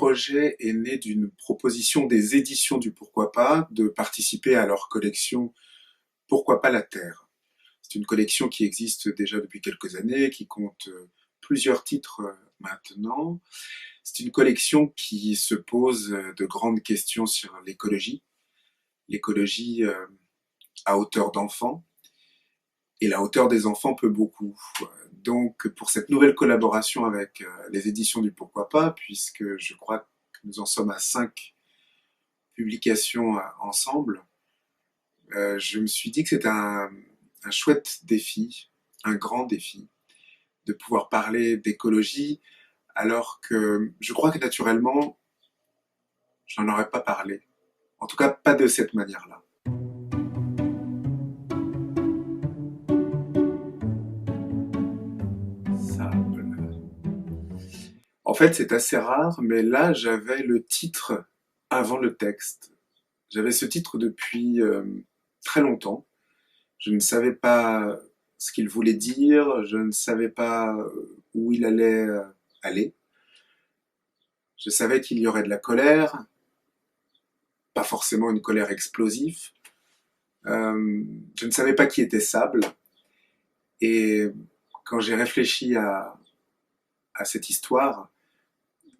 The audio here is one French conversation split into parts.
projet est né d'une proposition des éditions du Pourquoi pas de participer à leur collection Pourquoi pas la Terre. C'est une collection qui existe déjà depuis quelques années, qui compte plusieurs titres maintenant. C'est une collection qui se pose de grandes questions sur l'écologie à hauteur d'enfant, et la hauteur des enfants peut beaucoup. Donc pour cette nouvelle collaboration avec les éditions du Pourquoi pas, puisque je crois que nous en sommes à 5 publications ensemble, je me suis dit que c'était un chouette défi, un grand défi, de pouvoir parler d'écologie, alors que je crois que naturellement, je n'en aurais pas parlé. En tout cas, pas de cette manière-là. Sable. En fait, c'est assez rare, mais là, j'avais le titre avant le texte. J'avais ce titre depuis très longtemps. Je ne savais pas ce qu'il voulait dire, je ne savais pas où il allait aller. Je savais qu'il y aurait de la colère, pas forcément une colère explosive. Je ne savais pas qui était Sable. Et quand j'ai réfléchi à cette histoire,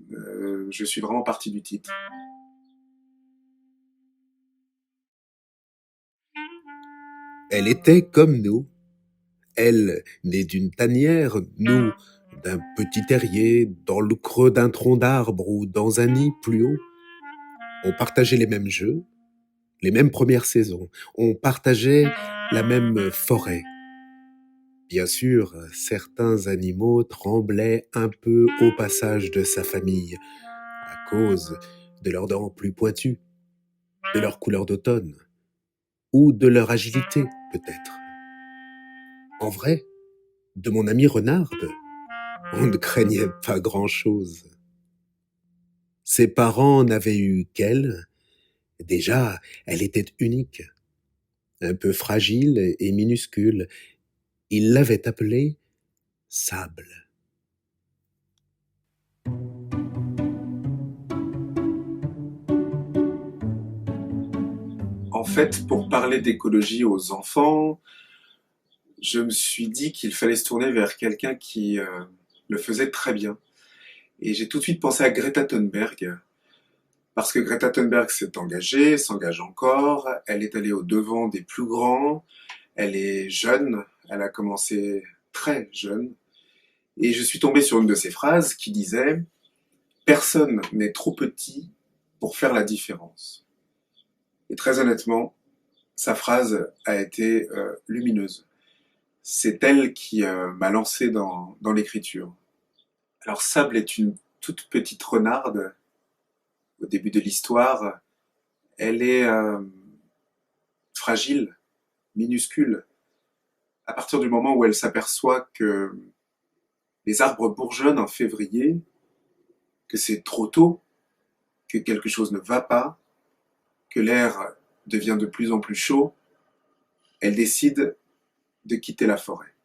je suis vraiment parti du titre. Elle était comme nous. Elle, née d'une tanière, nous, d'un petit terrier, dans le creux d'un tronc d'arbre ou dans un nid plus haut. On partageait les mêmes jeux, les mêmes premières saisons. On partageait la même forêt. Bien sûr, certains animaux tremblaient un peu au passage de sa famille, à cause de leurs dents plus pointues, de leur couleur d'automne, ou de leur agilité, peut-être. En vrai, de mon ami Renarde, on ne craignait pas grand-chose. Ses parents n'avaient eu qu'elle. Déjà, elle était unique, un peu fragile et minuscule. Ils l'avaient appelée Sable. En fait, pour parler d'écologie aux enfants, je me suis dit qu'il fallait se tourner vers quelqu'un qui le faisait très bien. Et j'ai tout de suite pensé à Greta Thunberg, parce que Greta Thunberg s'est engagée, s'engage encore, elle est allée au devant des plus grands, elle est jeune, elle a commencé très jeune, et je suis tombé sur une de ses phrases qui disait « Personne n'est trop petit pour faire la différence ». Et très honnêtement, sa phrase a été lumineuse. C'est elle qui m'a lancé dans l'écriture. Alors Sable est une toute petite renarde au début de l'histoire. Elle est fragile, minuscule, à partir du moment où elle s'aperçoit que les arbres bourgeonnent en février, que c'est trop tôt, que quelque chose ne va pas, que l'air devient de plus en plus chaud, elle décide de quitter la forêt.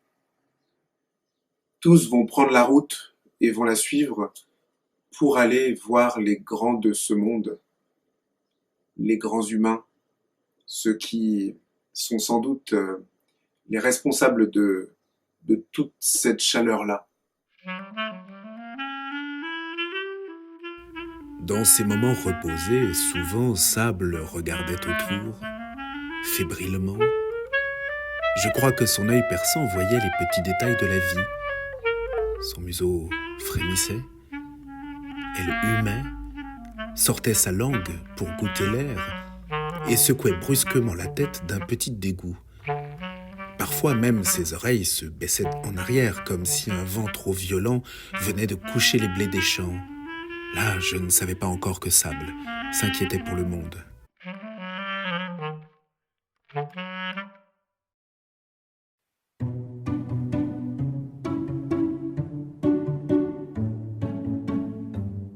Tous vont prendre la route et vont la suivre pour aller voir les grands de ce monde, les grands humains, ceux qui sont sans doute les responsables de toute cette chaleur-là. Dans ces moments reposés, souvent Sable regardait autour, fébrilement. Je crois que son œil perçant voyait les petits détails de la vie. Son museau frémissait, elle humait, sortait sa langue pour goûter l'air et secouait brusquement la tête d'un petit dégoût. Parfois même ses oreilles se baissaient en arrière comme si un vent trop violent venait de coucher les blés des champs. Là, je ne savais pas encore que Sable s'inquiétait pour le monde.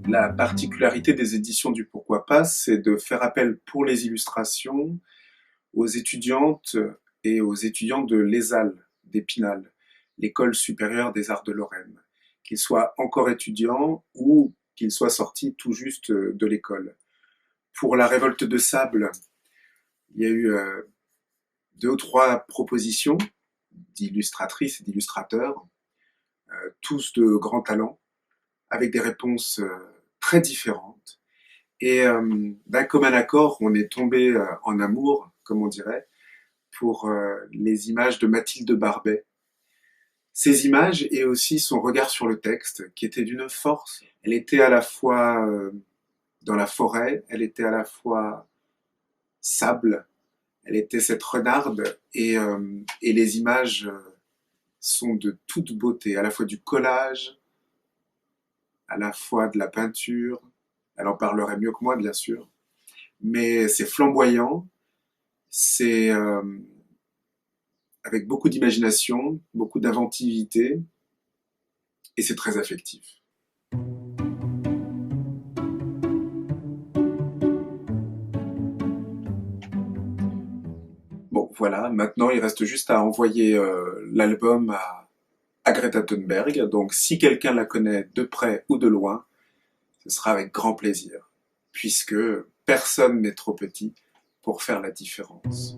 La particularité des éditions du Pourquoi pas, c'est de faire appel pour les illustrations aux étudiantes et aux étudiants de l'ESAL d'Épinal, l'École supérieure des arts de Lorraine, qu'ils soient encore étudiants ou qu'il soit sorti tout juste de l'école. Pour la révolte de sable, il y a eu 2 ou 3 propositions d'illustratrices et d'illustrateurs, tous de grands talents, avec des réponses très différentes. Et d'un commun accord, on est tombé en amour, comme on dirait, pour les images de Mathilde Barbet. Ces images et aussi son regard sur le texte, qui était d'une force. Elle était à la fois dans la forêt, elle était à la fois sable, elle était cette renarde, et les images sont de toute beauté, à la fois du collage, à la fois de la peinture. Elle en parlerait mieux que moi, bien sûr. Mais c'est flamboyant, c'est avec beaucoup d'imagination, beaucoup d'inventivité, et c'est très affectif. Bon, voilà, maintenant il reste juste à envoyer l'album à Greta Thunberg. Donc si quelqu'un la connaît de près ou de loin, ce sera avec grand plaisir, puisque personne n'est trop petit pour faire la différence.